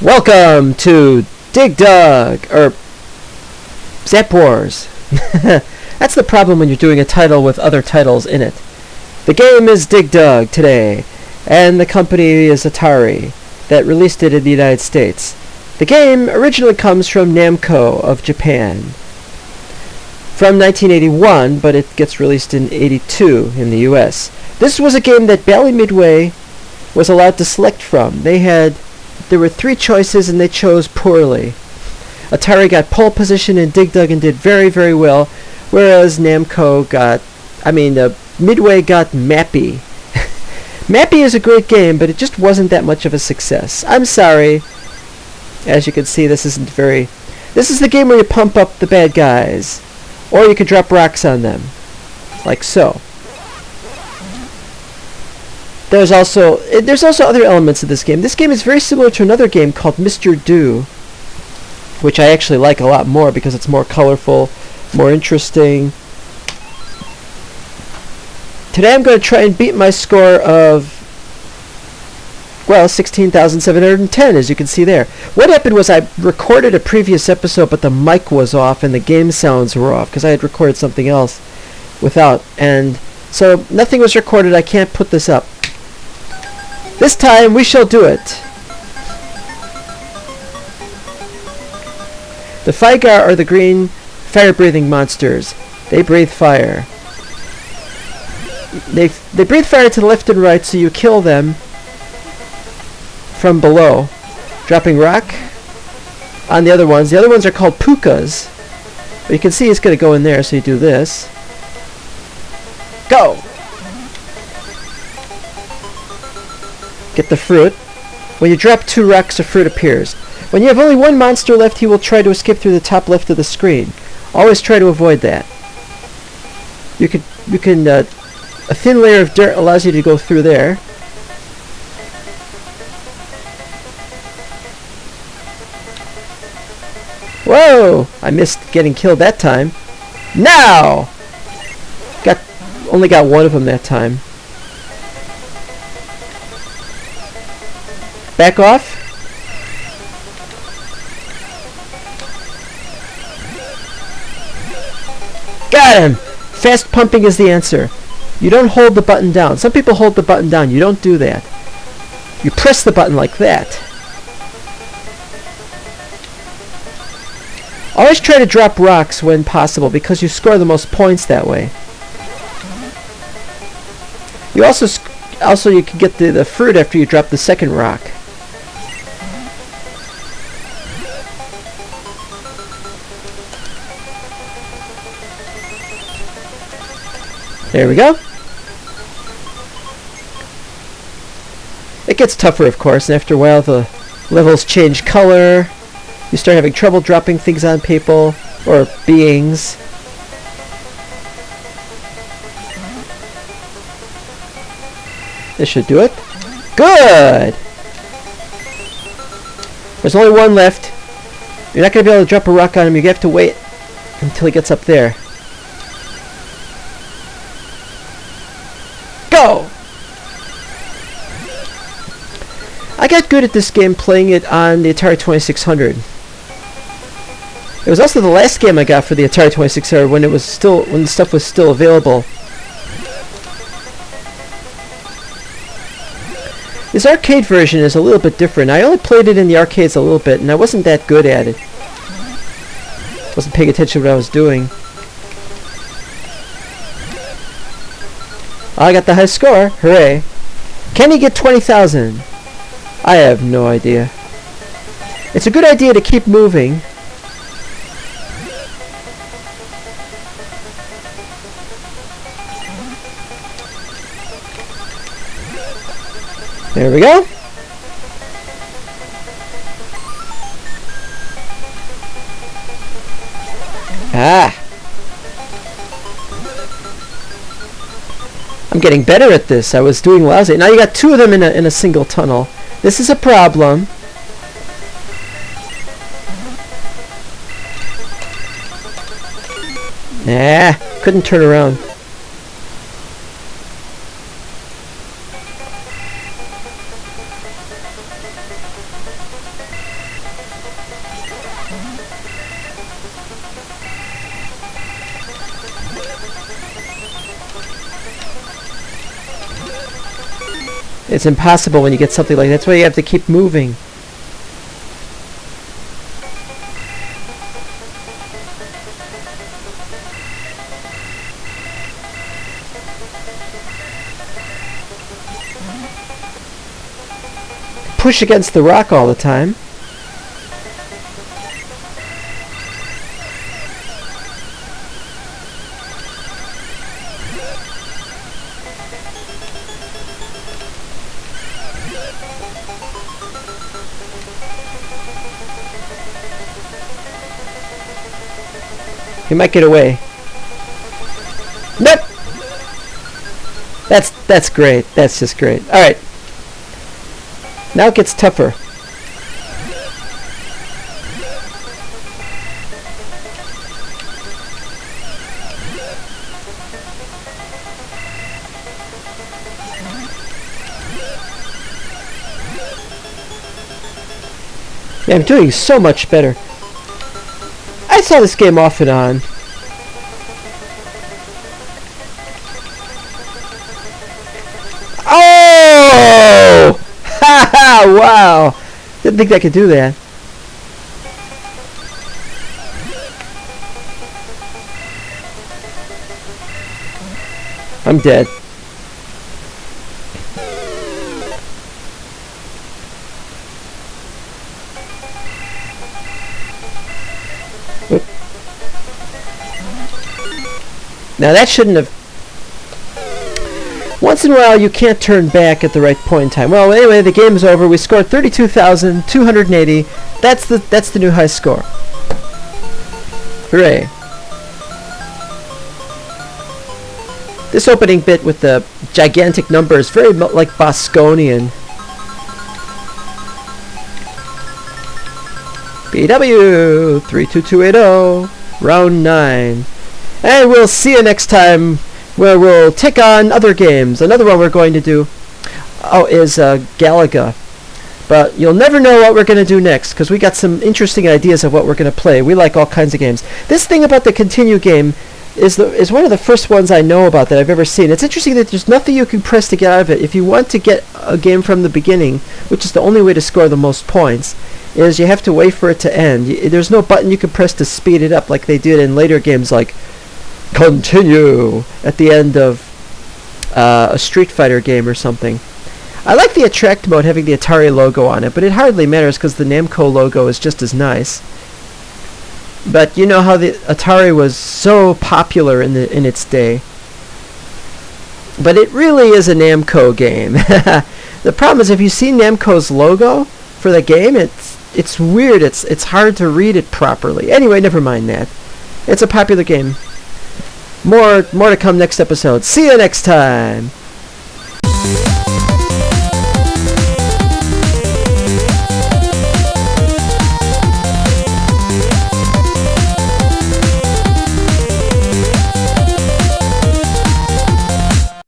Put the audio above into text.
Welcome to Dig Dug, or Zap Wars. That's the problem when you're doing a title with other titles in it. The game is Dig Dug today, and the company is Atari, that released it in the United States. The game originally comes from Namco of Japan, from 1981, but it gets released in 82 in the US. This was a game that Bally Midway was allowed to select from. There were three choices and they chose poorly. Atari got pole position in Dig Dug and did very, very well, whereas Midway got Mappy. Mappy is a great game, but it just wasn't that much of a success. I'm sorry. As you can see, this is the game where you pump up the bad guys, or you could drop rocks on them, like so. There's also other elements of this game. This game is very similar to another game called Mr. Do, which I actually like a lot more because it's more colorful, more interesting. Today I'm going to try and beat my score of, 16,710, as you can see there. What happened was I recorded a previous episode, but the mic was off and the game sounds were off because I had recorded something else without, and so nothing was recorded. I can't put this up. This time we shall do it. The Fygar are the green fire-breathing monsters. They breathe fire. They breathe fire to the left and right, so you kill them from below, dropping rock on the other ones. The other ones are called pukas. But you can see it's going to go in there, so you do this. Go! Get the fruit. When you drop 2 rocks, a fruit appears. When you have only one monster left, he will try to escape through the top left of the screen. Always try to avoid that. A thin layer of dirt allows you to go through there. Whoa! I missed getting killed that time. Now! Only got one of them that time. Back off. Got him! Fast pumping is the answer. You don't hold the button down. Some people hold the button down. You don't do that. You press the button like that. Always try to drop rocks when possible because you score the most points that way. You also you can get the fruit after you drop the second rock. There we go. It gets tougher, of course, and after a while the levels change color. You start having trouble dropping things on people or beings. This should do it. Good! There's only one left. You're not going to be able to drop a rock on him. You have to wait until he gets up there. Go! I got good at this game playing it on the Atari 2600. It was also the last game I got for the Atari 2600 when the stuff was still available. This arcade version is a little bit different. I only played it in the arcades a little bit, and I wasn't that good at it. Wasn't paying attention to what I was doing. I got the high score. Hooray. Can he get 20,000? I have no idea. It's a good idea to keep moving. There we go. Ah. I'm getting better at this. I was doing lousy. Now you got 2 of them in a single tunnel. This is a problem. Nah, couldn't turn around. It's impossible when you get something like that. That's why you have to keep moving. Push against the rock all the time. You might get away. Nope! That's great. That's just great. Alright. Now it gets tougher. Yeah, I'm doing so much better. I saw this game off and on. Oh! Ha ha! Wow! Didn't think I could do that. I'm dead. Oop. Now that shouldn't have... Once in a while you can't turn back at the right point in time. Well, anyway, the game is over. We scored 32,280. That's the new high score. Hooray. This opening bit with the gigantic numbers, very like Bosconian. BW 32280, round 9. And we'll see you next time, where we'll take on other games. Another one we're going to do is Galaga. But you'll never know what we're going to do next, because we got some interesting ideas of what we're going to play. We like all kinds of games. This thing about the continue game is one of the first ones I know about that I've ever seen. It's interesting that there's nothing you can press to get out of it. If you want to get a game from the beginning, which is the only way to score the most points, is you have to wait for it to end. There's no button you can press to speed it up like they did in later games like Continue at the end of a Street Fighter game or something. I like the Attract mode having the Atari logo on it, but it hardly matters because the Namco logo is just as nice. But you know how the Atari was so popular in its day. But it really is a Namco game. The problem is if you see Namco's logo for the game, it's weird. It's hard to read it properly. Anyway, never mind that. It's a popular game. More to come next episode. See you next time.